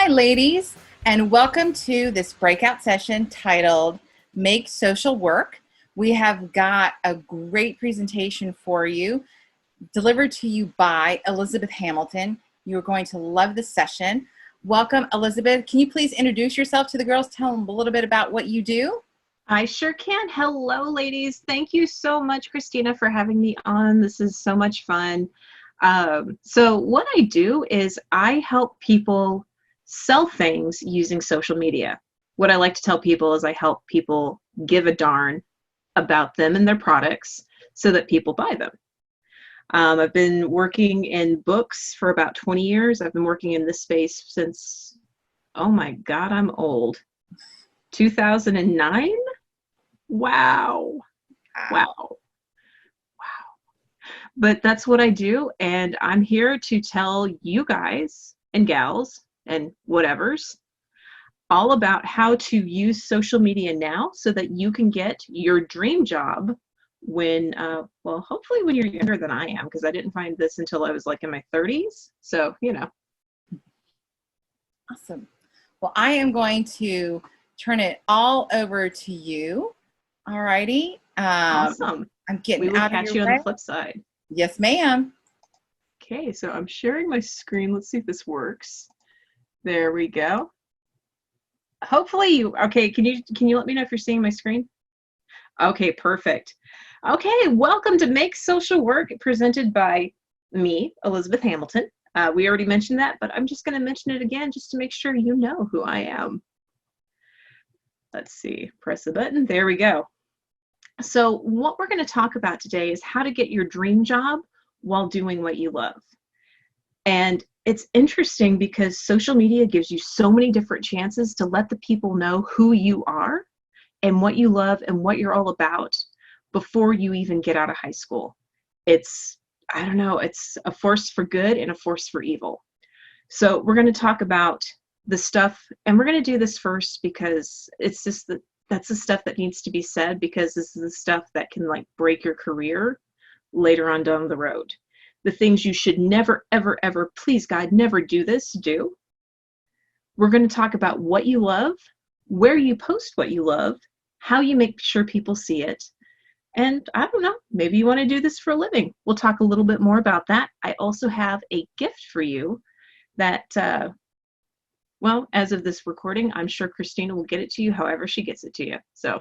Hi, ladies, and welcome to this breakout session titled Make Social Work. We have got a great presentation for you, delivered to you by Elizabeth Hamilton. You're going to love this session. Welcome, Elizabeth. Can you please introduce yourself to the girls? Tell them a little bit about what you do. I sure can. Hello, ladies. Thank you so much, Christina, for having me on. This is so much fun. So what I do is I help people sell things using social media. What I like to tell people is I help people give a darn about them and their products so that people buy them. I've been working in books for about 20 years. I've been working in this space since, oh my God, I'm old. 2009? Wow. Wow. But that's what I do, and I'm here to tell you guys and gals and whatevers all about how to use social media now so that you can get your dream job when, well, hopefully when you're younger than I am, because I didn't find this until I was like in my 30s. So, you know. Awesome. Well, I am going to turn it all over to you. All righty. Awesome. I'm getting we will out of catch your you way. on the flip side. Yes, ma'am. Okay, so I'm sharing my screen. Let's see if this works. There we go. Hopefully you, okay, can you let me know if you're seeing my screen? Okay, perfect. Okay, welcome to Make Social Work, presented by me, Elizabeth Hamilton. We already mentioned that, but I'm just going to mention it again just to make sure you know who I am. Let's see, press the button. There we go. So what we're going to talk about today is how to get your dream job while doing what you love. And it's interesting because social media gives you so many different chances to let the people know who you are and what you love and what you're all about before you even get out of high school. It's, I don't know, it's a force for good and a force for evil. So we're going to talk about the stuff, and we're going to do this first because it's just that's the stuff that needs to be said, because this is the stuff that can like break your career later on down the road. The things you should never, ever, ever, please God, never do this, do. We're going to talk about what you love, where you post what you love, how you make sure people see it. And I don't know, maybe you want to do this for a living. We'll talk a little bit more about that. I also have a gift for you that, well, as of this recording, I'm sure Christina will get it to you however she gets it to you. So,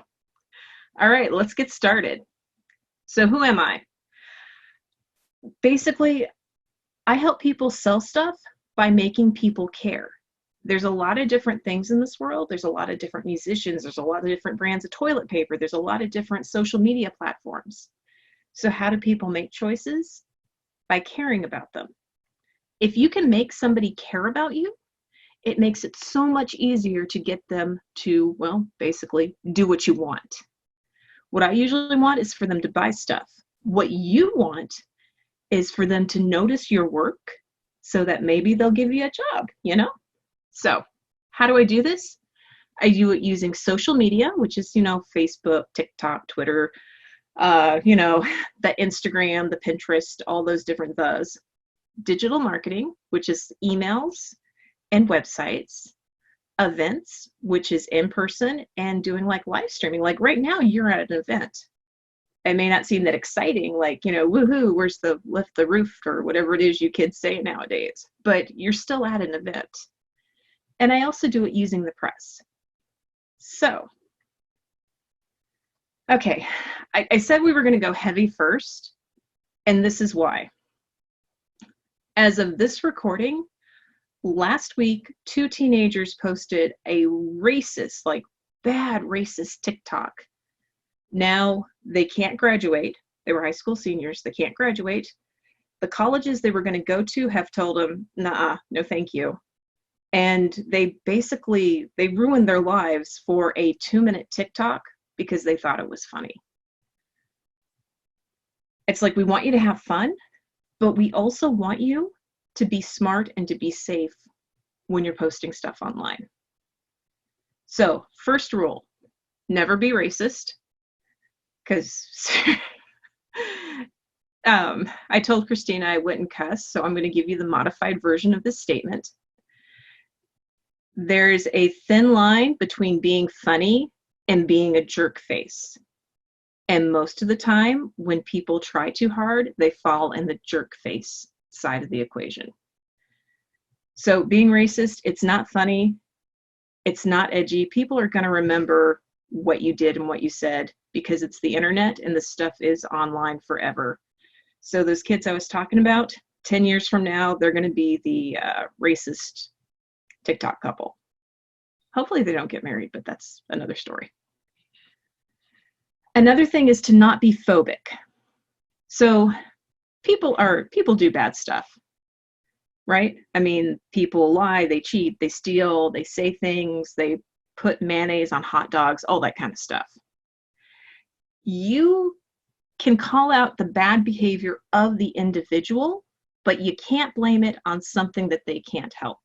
all right, let's get started. So who am I? Basically, I help people sell stuff by making people care. There's a lot of different things in this world. There's a lot of different musicians. There's a lot of different brands of toilet paper. There's a lot of different social media platforms. So how do people make choices? By caring about them. If you can make somebody care about you, it makes it so much easier to get them to, well, basically do what you want. What I usually want is for them to buy stuff. What you want is for them to notice your work so that maybe they'll give you a job, you know? So how do I do this? I do it using social media, which is, you know, Facebook, TikTok, Twitter, you know, the Instagram, the Pinterest, all those different those. Digital marketing, which is emails and websites, events, which is in person, and doing like live streaming. Like right now you're at an event. It may not seem that exciting, like, you know, woohoo, where's the lift the roof or whatever it is you kids say nowadays, but you're still at an event. And I also do it using the press. So, okay, I said we were going to go heavy first, and this is why. As of this recording, last week, 2 teenagers posted a racist, like bad racist TikTok. Now they can't graduate. They were high school seniors. They can't graduate. The colleges they were going to go to have told them, nah, no thank you. And they ruined their lives for a 2-minute TikTok because they thought it was funny. It's like, we want you to have fun, but we also want you to be smart and to be safe when you're posting stuff online. So first rule, never be racist. Because I told Christina I wouldn't cuss, so I'm going to give you the modified version of this statement. there's a thin line between being funny and being a jerk face. And most of the time, when people try too hard, they fall in the jerk face side of the equation. So being racist, it's not funny. It's not edgy. People are going to remember what you did and what you said because it's the internet and the stuff is online forever. So those kids I was talking about, 10 years from now, they're going to be the racist TikTok couple. Hopefully they don't get married, but that's another story. Another thing is to not be phobic. So people do bad stuff, right? I mean, people lie, they cheat, they steal, they say things, they put mayonnaise on hot dogs, all that kind of stuff. You can call out the bad behavior of the individual, but you can't blame it on something that they can't help.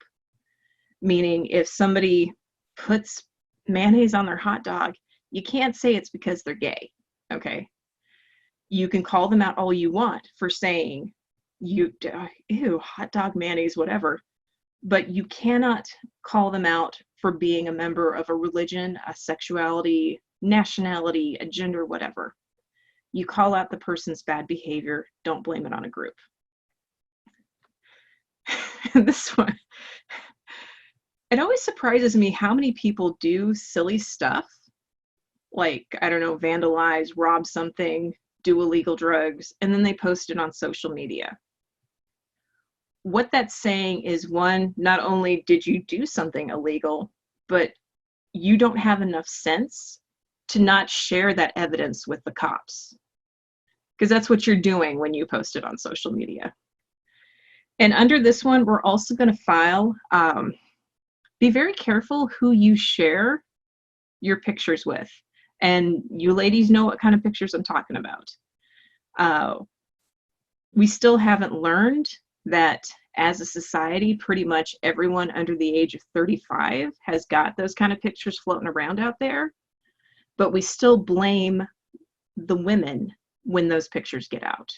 Meaning, if somebody puts mayonnaise on their hot dog, you can't say it's because they're gay, okay? You can call them out all you want for saying, ew, hot dog, mayonnaise, whatever, but you cannot call them out for being a member of a religion, a sexuality, nationality, a gender, whatever. You call out the person's bad behavior, don't blame it on a group. This one, it always surprises me how many people do silly stuff, like, I don't know, vandalize, rob something, do illegal drugs, and then they post it on social media. What that's saying is, one, not only did you do something illegal, but you don't have enough sense to not share that evidence with the cops. Because that's what you're doing when you post it on social media. And under this one, we're also going to file, be very careful who you share your pictures with. And you ladies know what kind of pictures I'm talking about. We still haven't learned that as a society, pretty much everyone under the age of 35 has got those kind of pictures floating around out there. But we still blame the women when those pictures get out.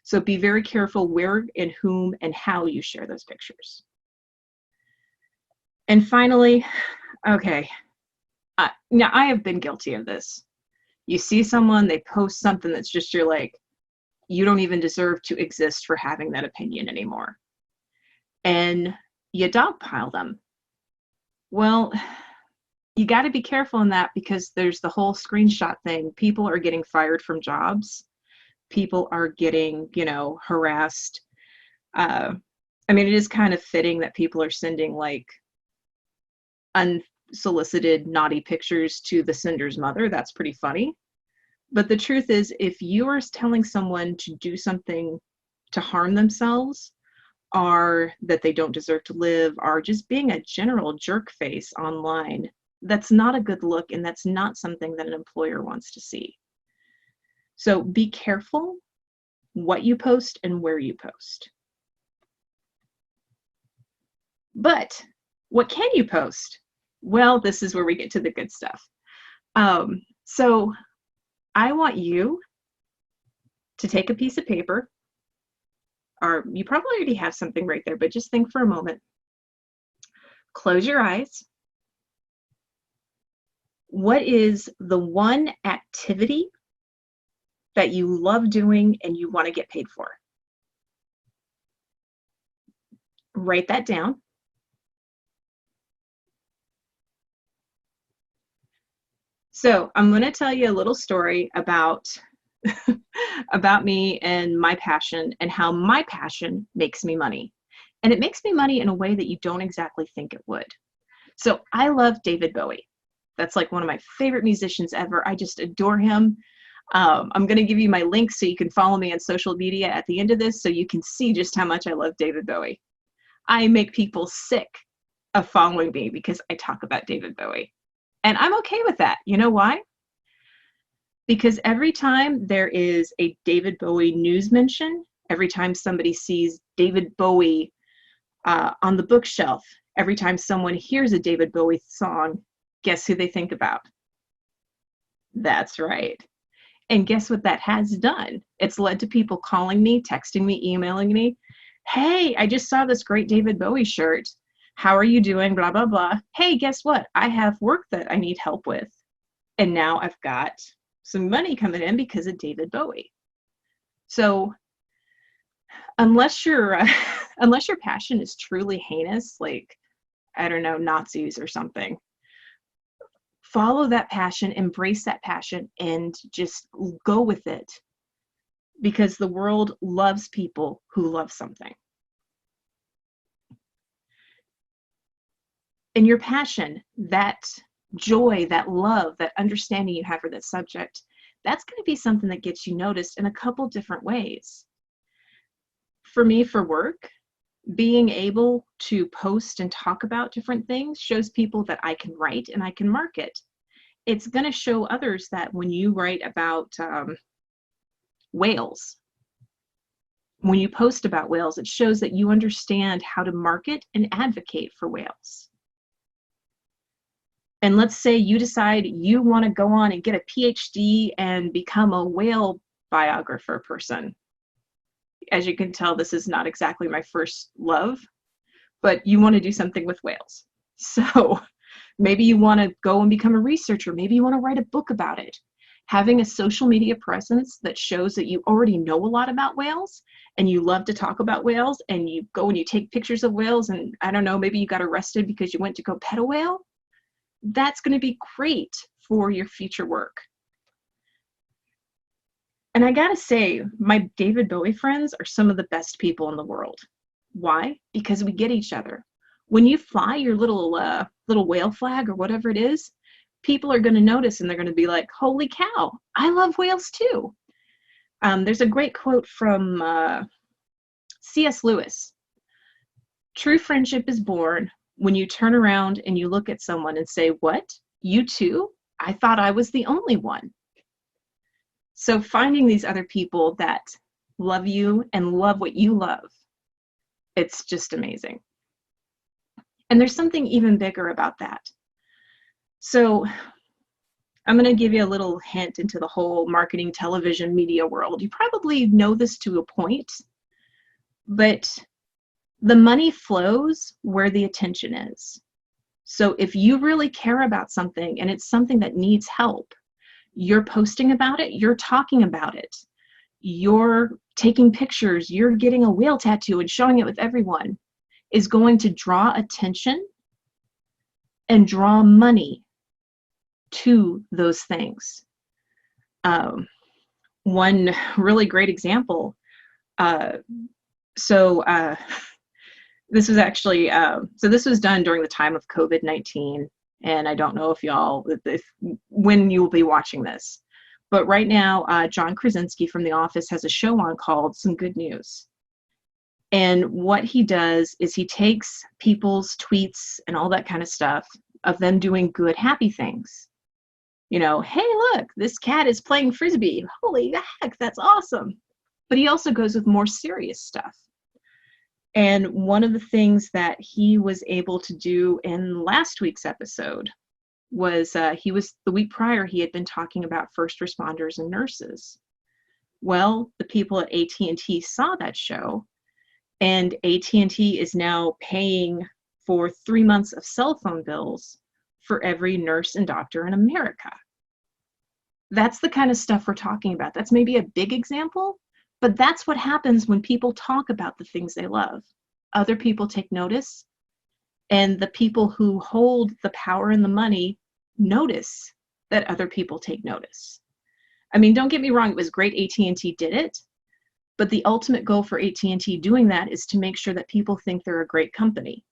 So be very careful where and whom and how you share those pictures. And finally, okay, now I have been guilty of this. You see someone, they post something that's just, you're like, you don't even deserve to exist for having that opinion anymore. And you dogpile them. Well, you got to be careful in that because there's the whole screenshot thing. People are getting fired from jobs. People are getting, harassed. I mean, it is kind of fitting that people are sending like unsolicited naughty pictures to the sender's mother. That's pretty funny. But the truth is, if you are telling someone to do something to harm themselves, or that they don't deserve to live, or just being a general jerk face online, that's not a good look, and that's not something that an employer wants to see. So be careful what you post and where you post. But what can you post? Well, this is where we get to the good stuff. So I want you to take a piece of paper, or you probably already have something right there, but just think for a moment. Close your eyes. What is the one activity that you love doing and you want to get paid for? Write that down. So I'm going to tell you a little story about about me and my passion and how my passion makes me money. And it makes me money in a way that you don't exactly think it would. So I love David Bowie. That's like one of my favorite musicians ever. I just adore him. I'm going to give you my link so you can follow me on social media at the end of this so you can see just how much I love David Bowie. I make people sick of following me because I talk about David Bowie. And I'm okay with that. You know why? Because every time there is a David Bowie news mention, every time somebody sees David Bowie on the bookshelf, every time someone hears a David Bowie song, guess who they think about? That's right. And guess what that has done? It's led to people calling me, texting me, emailing me. Hey, I just saw this great David Bowie shirt. How are you doing? Blah, blah, blah. Hey, guess what? I have work that I need help with. And now I've got some money coming in because of David Bowie. So unless your unless your passion is truly heinous, like, I don't know, Nazis or something, follow that passion, embrace that passion, and just go with it, because the world loves people who love something. And your passion, that joy, that love, that understanding you have for that subject, that's going to be something that gets you noticed in a couple different ways. For me, for work, being able to post and talk about different things shows people that I can write and I can market. It's going to show others that when you write about whales, when you post about whales, it shows that you understand how to market and advocate for whales. And let's say you decide you want to go on and get a PhD and become a whale biographer person. As you can tell, this is not exactly my first love, but you want to do something with whales. So maybe you want to go and become a researcher. Maybe you want to write a book about it. Having a social media presence that shows that you already know a lot about whales and you love to talk about whales, and you go and you take pictures of whales, and I don't know, maybe you got arrested because you went to go pet a whale. That's going to be great for your future work. And I gotta say, my David Bowie friends are some of the best people in the world. Why? Because we get each other. When you fly your little whale flag or whatever it is, people are going to notice, and they're going to be like, holy cow, I love whales too. There's a great quote from C.S. Lewis. True friendship is born when you turn around and you look at someone and say, what? You too? I thought I was the only one. So finding these other people that love you and love what you love, it's just amazing. And there's something even bigger about that. So I'm going to give you a little hint into the whole marketing, television, media world. You probably know this to a point, but the money flows where the attention is. So if you really care about something and it's something that needs help, you're posting about it, you're talking about it, you're taking pictures, you're getting a whale tattoo and showing it with everyone, is going to draw attention and draw money to those things. One really great example, this was actually, this was done during the time of COVID-19. And I don't know when you'll be watching this, but right now, John Krasinski from The Office has a show on called Some Good News. And what he does is he takes people's tweets and all that kind of stuff of them doing good, happy things. You know, hey, look, this cat is playing Frisbee. Holy heck, that's awesome. But he also goes with more serious stuff. And one of the things that he was able to do in last week's episode was the week prior, he had been talking about first responders and nurses. Well, the people at AT&T saw that show, and AT&T is now paying for 3 months of cell phone bills for every nurse and doctor in America. That's the kind of stuff we're talking about. That's maybe a big example, but that's what happens when people talk about the things they love. Other people take notice, and the people who hold the power and the money notice that other people take notice. I mean, don't get me wrong, it was great AT&T did it, but the ultimate goal for AT&T doing that is to make sure that people think they're a great company.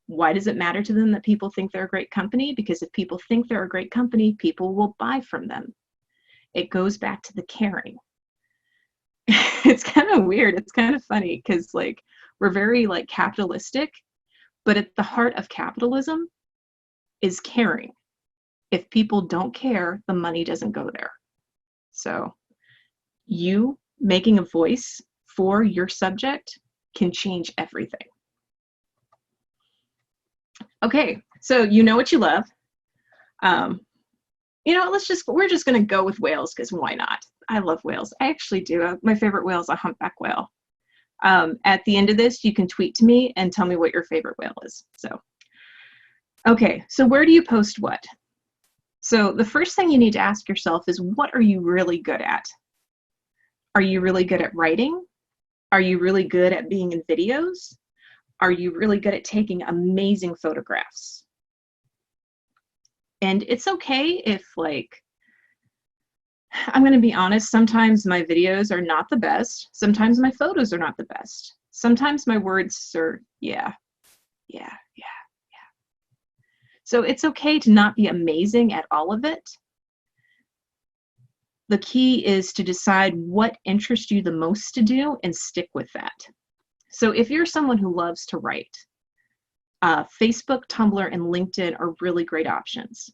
Why does it matter to them that people think they're a great company? Because if people think they're a great company, people will buy from them. It goes back to the caring. It's kind of weird. It's kind of funny because we're very capitalistic, but at the heart of capitalism is caring. If people don't care, the money doesn't go there. So you making a voice for your subject can change everything. Okay, so you know what you love. We're just going to go with whales because why not? I love whales. I actually do. My favorite whale is a humpback whale. At the end of this, you can tweet to me and tell me what your favorite whale is. So, okay, so where do you post what? So the first thing you need to ask yourself is, what are you really good at? Are you really good at writing? Are you really good at being in videos? Are you really good at taking amazing photographs? And it's okay if, like, I'm going to be honest, sometimes my videos are not the best. Sometimes my photos are not the best. Sometimes my words are, yeah. So it's okay to not be amazing at all of it. The key is to decide what interests you the most to do and stick with that. So if you're someone who loves to write, Facebook, Tumblr, and LinkedIn are really great options.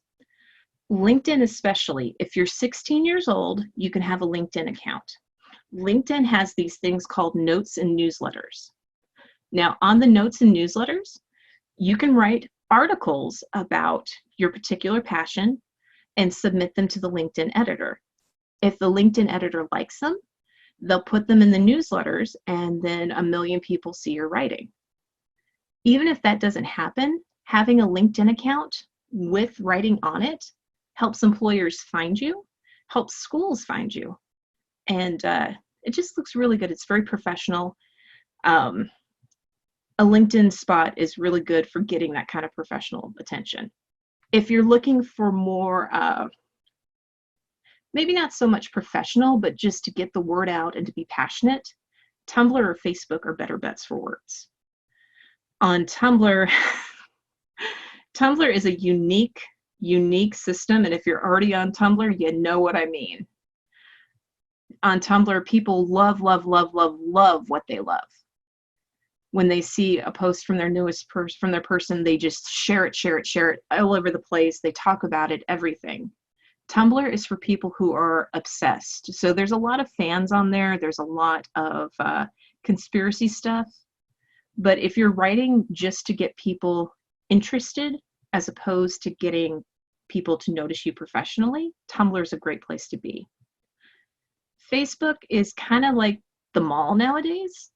LinkedIn especially, if you're 16 years old, you can have a LinkedIn account. LinkedIn has these things called notes and newsletters. Now, on the notes and newsletters, you can write articles about your particular passion and submit them to the LinkedIn editor. If the LinkedIn editor likes them, they'll put them in the newsletters, and then 1 million people see your writing. Even if that doesn't happen, having a LinkedIn account with writing on it helps employers find you, helps schools find you, and it just looks really good. It's very professional. A LinkedIn spot is really good for getting that kind of professional attention. If you're looking for more, maybe not so much professional, but just to get the word out and to be passionate, Tumblr or Facebook are better bets for words. On Tumblr, Tumblr is a unique system, and if you're already on Tumblr, you know what I mean. On Tumblr, people love what they love. When they see a post from their person, they just share it all over the place. They talk about it, everything. Tumblr is for people who are obsessed. So there's a lot of fans on there. There's a lot of conspiracy stuff. But if you're writing just to get people interested, as opposed to getting people to notice you professionally, Tumblr is a great place to be. Facebook is kind of like the mall nowadays.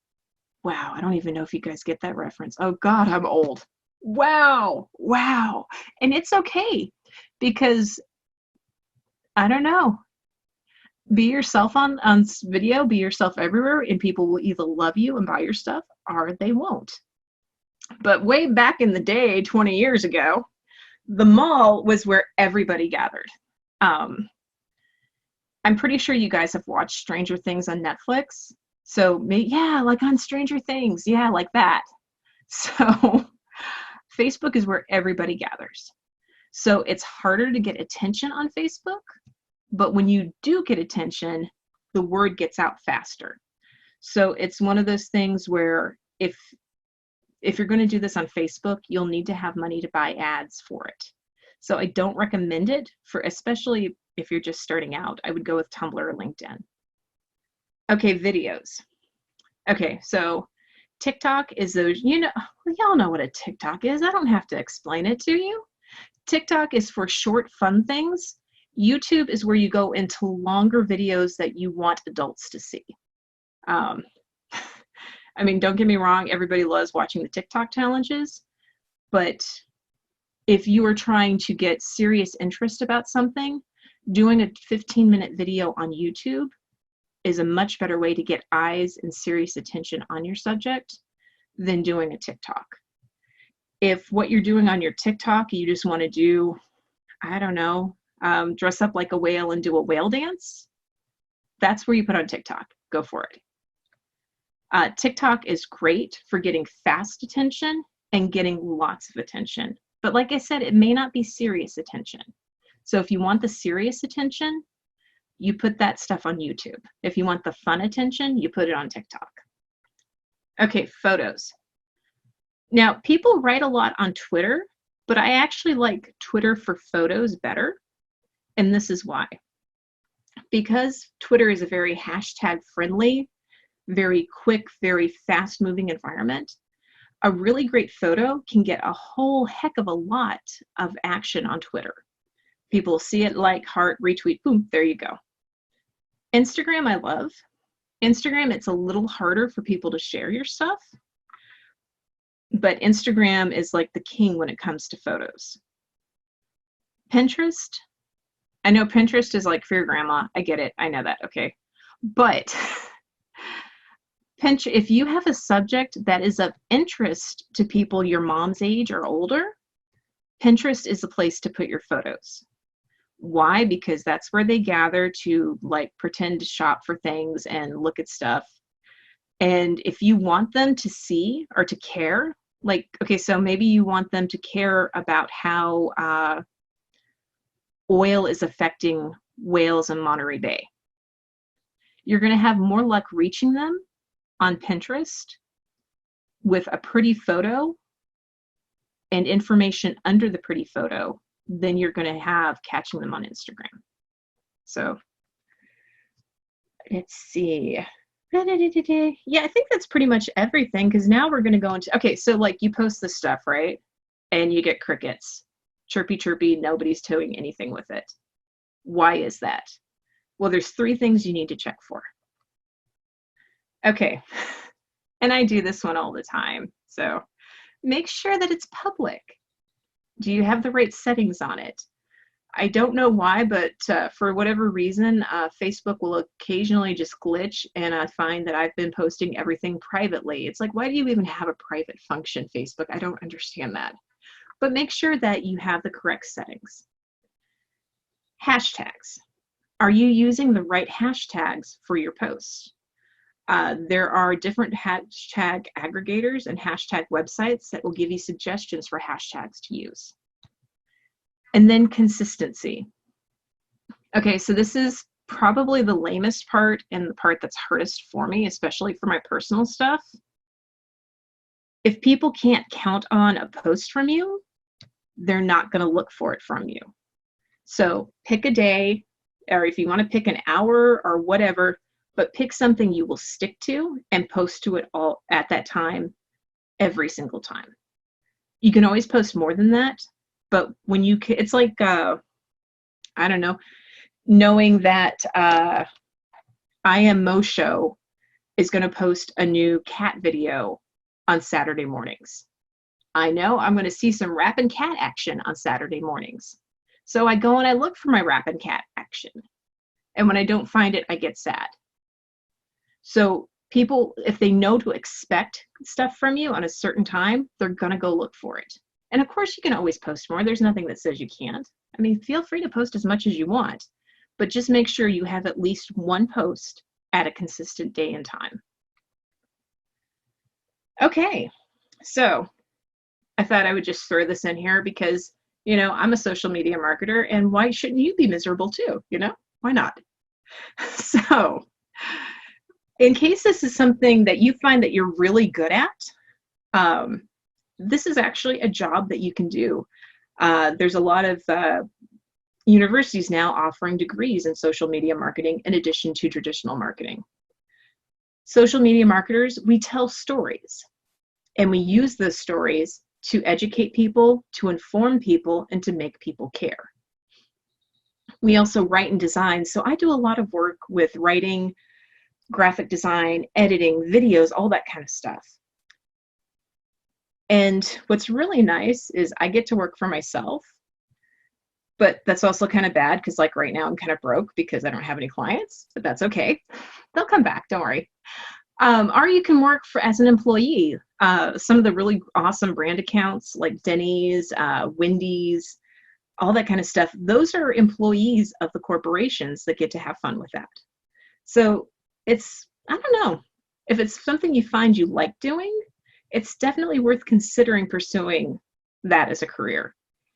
Wow, I don't even know if you guys get that reference. Oh God, I'm old. Wow. And it's okay, because I don't know. Be yourself on video, be yourself everywhere, and people will either love you and buy your stuff, or they won't. But way back in the day, 20 years ago, the mall was where everybody gathered. I'm pretty sure you guys have watched Stranger Things on Netflix. So yeah, like on Stranger Things, yeah, like that. So Facebook is where everybody gathers. So it's harder to get attention on Facebook, but when you do get attention, the word gets out faster. So it's one of those things where if you're going to do this on Facebook, you'll need to have money to buy ads for it. So I don't recommend it, for especially if you're just starting out. I would go with Tumblr or LinkedIn. Okay, videos. Okay, so TikTok is those, y'all know what a TikTok is. I don't have to explain it to you. TikTok is for short, fun things. YouTube is where you go into longer videos that you want adults to see. I mean, don't get me wrong, everybody loves watching the TikTok challenges, but if you are trying to get serious interest about something, doing a 15-minute video on YouTube is a much better way to get eyes and serious attention on your subject than doing a TikTok. If what you're doing on your TikTok, you just want to do, I don't know, dress up like a whale and do a whale dance, that's where you put on TikTok. Go for it. TikTok is great for getting fast attention and getting lots of attention. But like I said, it may not be serious attention. So if you want the serious attention, you put that stuff on YouTube. If you want the fun attention, you put it on TikTok. Okay, photos. Now, people write a lot on Twitter, but I actually like Twitter for photos better. And this is why. Because Twitter is a very hashtag friendly, very quick, very fast moving environment, a really great photo can get a whole heck of a lot of action on Twitter. People see it, like, heart, retweet, boom, there you go. Instagram I love. Instagram, it's a little harder for people to share your stuff, but Instagram is like the king when it comes to photos. Pinterest, I know Pinterest is like for your grandma. I get it. I know that. Okay. But if you have a subject that is of interest to people your mom's age or older, Pinterest is the place to put your photos. Why? Because that's where they gather to like pretend to shop for things and look at stuff. And if you want them to see or to care, like, okay, so maybe you want them to care about how oil is affecting whales in Monterey Bay. You're going to have more luck reaching them on Pinterest with a pretty photo and information under the pretty photo than you're going to have catching them on Instagram. So let's see. Yeah, I think that's pretty much everything, because now we're going to go into, okay, so like you post this stuff, right? And you get crickets. Chirpy, chirpy, nobody's doing anything with it. Why is that? Well, there's 3 things you need to check for. Okay, and I do this one all the time. So make sure that it's public. Do you have the right settings on it? I don't know why, but for whatever reason, Facebook will occasionally just glitch, and I find that I've been posting everything privately. It's like, why do you even have a private function, Facebook? I don't understand that. But make sure that you have the correct settings. Hashtags. Are you using the right hashtags for your posts? There are different hashtag aggregators and hashtag websites that will give you suggestions for hashtags to use. And then consistency. Okay, so this is probably the lamest part and the part that's hardest for me, especially for my personal stuff. If people can't count on a post from you, they're not going to look for it from you. So pick a day, or if you want to pick an hour or whatever, but pick something you will stick to and post to it all at that time, every single time. You can always post more than that, but when you, it's like, I don't know, knowing that I Am Mo Show is going to post a new cat video on Saturday mornings. I know I'm going to see some rapping cat action on Saturday mornings. So I go and I look for my rapping cat action. And when I don't find it, I get sad. So people, if they know to expect stuff from you on a certain time, they're going to go look for it. And of course, you can always post more. There's nothing that says you can't. I mean, feel free to post as much as you want, but just make sure you have at least one post at a consistent day and time. Okay, so I thought I would just throw this in here because, you know, I'm a social media marketer, and why shouldn't you be miserable too? You know, why not? So in case this is something that you find that you're really good at, this is actually a job that you can do. There's a lot of universities now offering degrees in social media marketing in addition to traditional marketing. Social media marketers, we tell stories, and we use those stories to educate people, to inform people, and to make people care. We also write and design. So I do a lot of work with writing, graphic design, editing, videos, all that kind of stuff. And what's really nice is I get to work for myself, but that's also kind of bad because like right now I'm kind of broke because I don't have any clients, but that's okay. They'll come back, don't worry. Or you can work as an employee. Some of the really awesome brand accounts like Denny's, Wendy's, all that kind of stuff, those are employees of the corporations that get to have fun with that. So it's, I don't know, if it's something you find you like doing, it's definitely worth considering pursuing that as a career,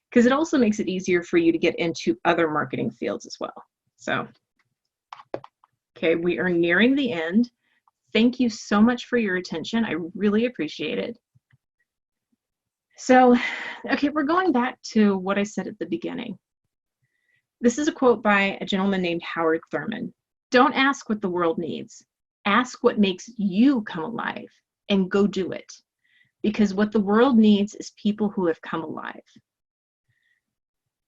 because it also makes it easier for you to get into other marketing fields as well. So, okay, we are nearing the end. Thank you so much for your attention. I really appreciate it. So, okay, we're going back to what I said at the beginning. This is a quote by a gentleman named Howard Thurman. Don't ask what the world needs. Ask what makes you come alive and go do it. Because what the world needs is people who have come alive.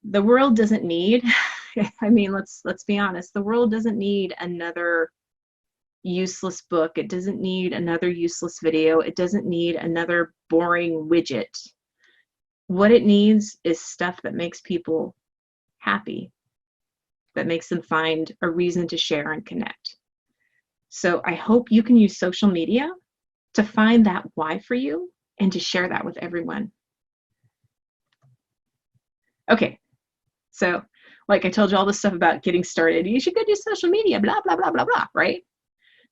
The world doesn't need, I mean, let's be honest, the world doesn't need another, useless book. It doesn't need another useless video. It doesn't need another boring widget. What it needs is stuff that makes people happy, that makes them find a reason to share and connect. So I hope you can use social media to find that why for you and to share that with everyone. Okay, so like I told you all this stuff about getting started, you should go do social media, blah, blah, blah, blah, blah, right?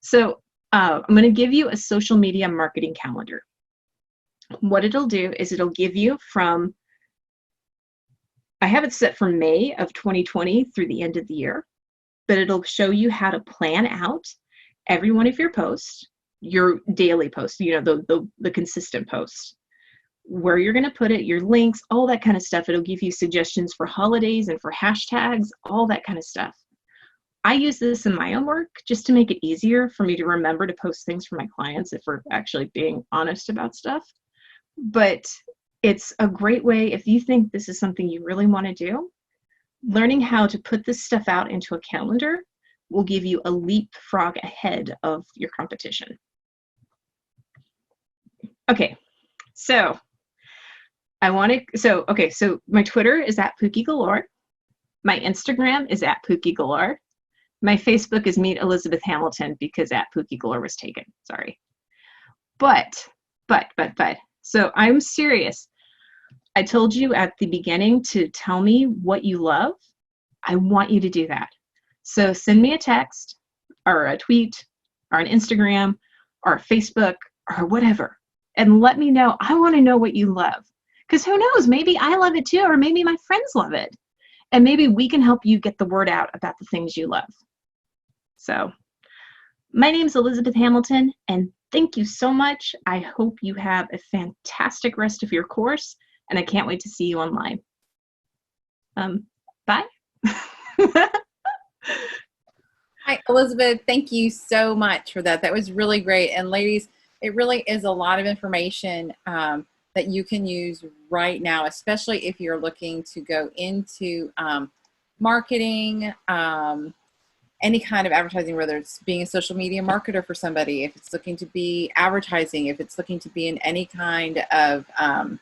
So I'm going to give you a social media marketing calendar. What it'll do is it'll give you from, I have it set for May of 2020 through the end of the year, but it'll show you how to plan out every one of your posts, your daily posts, you know, the consistent posts, where you're going to put it, your links, all that kind of stuff. It'll give you suggestions for holidays and for hashtags, all that kind of stuff. I use this in my own work just to make it easier for me to remember to post things for my clients if we're actually being honest about stuff. But it's a great way, if you think this is something you really want to do, learning how to put this stuff out into a calendar will give you a leapfrog ahead of your competition. Okay, so so my Twitter is at Pookie Galore. My Instagram is at Pookie Galore. My Facebook is Meet Elizabeth Hamilton because at Pookie Galore was taken. Sorry. But, so I'm serious. I told you at the beginning to tell me what you love. I want you to do that. So send me a text or a tweet or an Instagram or a Facebook or whatever, and let me know. I want to know what you love. Because who knows, maybe I love it too, or maybe my friends love it. And maybe we can help you get the word out about the things you love. So my name's Elizabeth Hamilton, and thank you so much. I hope you have a fantastic rest of your course, and I can't wait to see you online. Bye. Hi, Elizabeth. Thank you so much for that. That was really great. And ladies, it really is a lot of information that you can use right now, especially if you're looking to go into marketing, any kind of advertising, whether it's being a social media marketer for somebody, if it's looking to be advertising, if it's looking to be in any kind of, I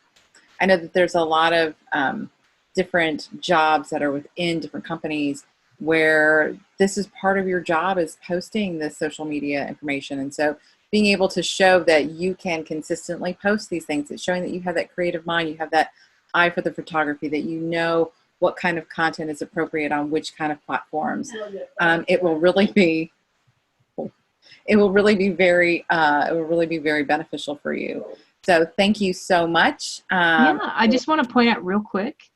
know that there's a lot of different jobs that are within different companies where this is part of your job is posting this social media information. And so being able to show that you can consistently post these things, it's showing that you have that creative mind, you have that eye for the photography, that you know what kind of content is appropriate on which kind of platforms. It will really be very beneficial for you. So thank you so much. Yeah, I just want to point out real quick,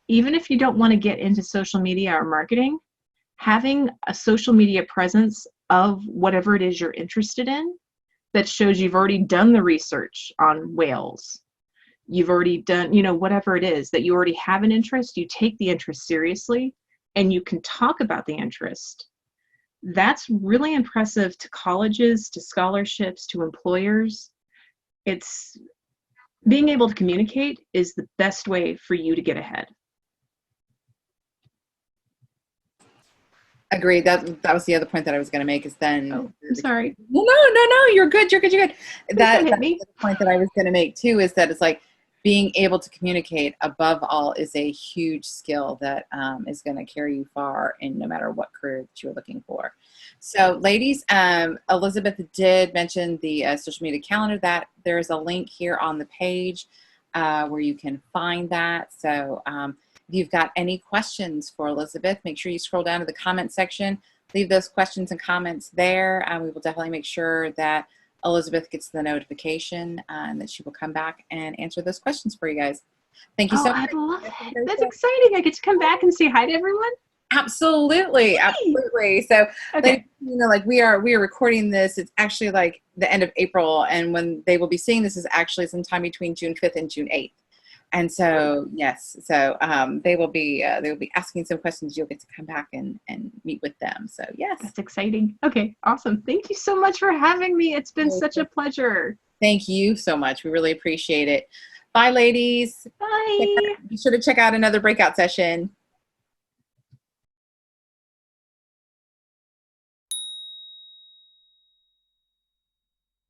even if you don't want to get into social media or marketing, having a social media presence of whatever it is you're interested in that shows you've already done the research on whales, you've already done, you know, whatever it is that you already have an interest, you take the interest seriously and you can talk about the interest. That's really impressive to colleges, to scholarships, to employers. It's being able to communicate is the best way for you to get ahead. Agreed. That was the other point that I was going to make is then. Oh, I'm sorry. No, you're good. You're good. That's the point that I was going to make too, is that it's like being able to communicate above all is a huge skill that is going to carry you far in no matter what career that you're looking for. So ladies, Elizabeth did mention the social media calendar, that there's a link here on the page where you can find that. So if you've got any questions for Elizabeth, make sure you scroll down to the comment section, leave those questions and comments there. We will definitely make sure that Elizabeth gets the notification and that she will come back and answer those questions for you guys. Thank you so much. I'd love it. That's exciting. I get to come back and say hi to everyone. Absolutely. Yay. Absolutely. So, okay. You know, like we are recording this. It's actually like the end of April, and when they will be seeing this is actually sometime between June 5th and June 8th. And so, yes, so they will be asking some questions. You'll get to come back and meet with them. So, yes. That's exciting. Okay, awesome. Thank you so much for having me. It's been such a pleasure. Thank you so much. We really appreciate it. Bye, ladies. Bye. Be sure to check out another breakout session.